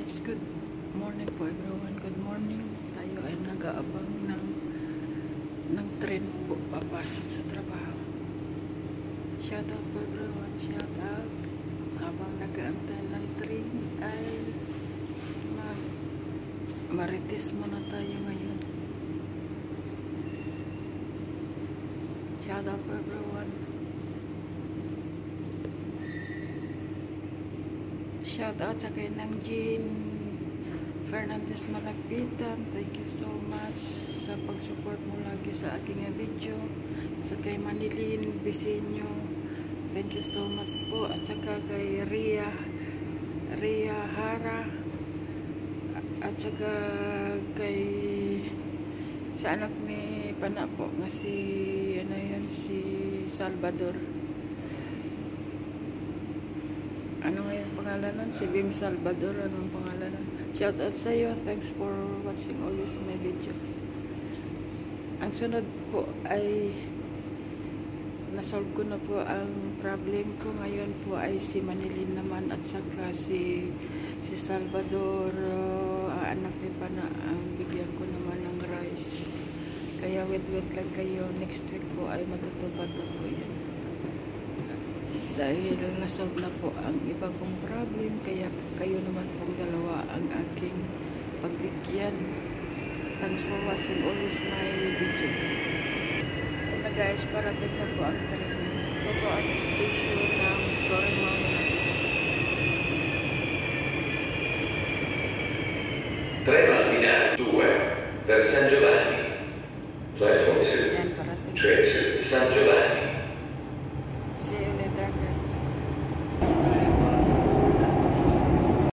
guys, good morning po everyone. Good morning. Tayo ay nag-aabang ng train po papasok sa trabaho. Shout out po everyone, shout out. Habang nag-aantay ng train ay marites muna tayo ngayon. Shout out po everyone. Shout out sa kay ng Jean Fernandez Malagpitan. Thank you so much sa pag-support mo lagi sa aking video. Sa kay Manilin Bisenyo, thank you so much po. At saka kay Ria Hara. At saka kay sa anak ni Pana po nga si Salvador. Ano nga yung pangalan nun? Si Bim Salvador. Anong pangalan nun? Shout out sa iyo. Thanks for watching always my video. Ang sunod po ay nasolve ko na po ang problem ko. Ngayon po ay si Manilin naman at saka si Salvador, anak ni Pana, ang bigyan ko naman ng rice. Kaya wait lang kayo. Next week po ay matutupad na po yan. Dahil nasolve na po ang iba kong problem, kaya kayo naman pong dalawa ang aking pagbigyan. Thanks for watching always my video. Ito na guys, parating na po ang train. Ito po ang station ng Corimao. Treno al binario 2 per San Giovanni. Platform 2. Train to San Giovanni.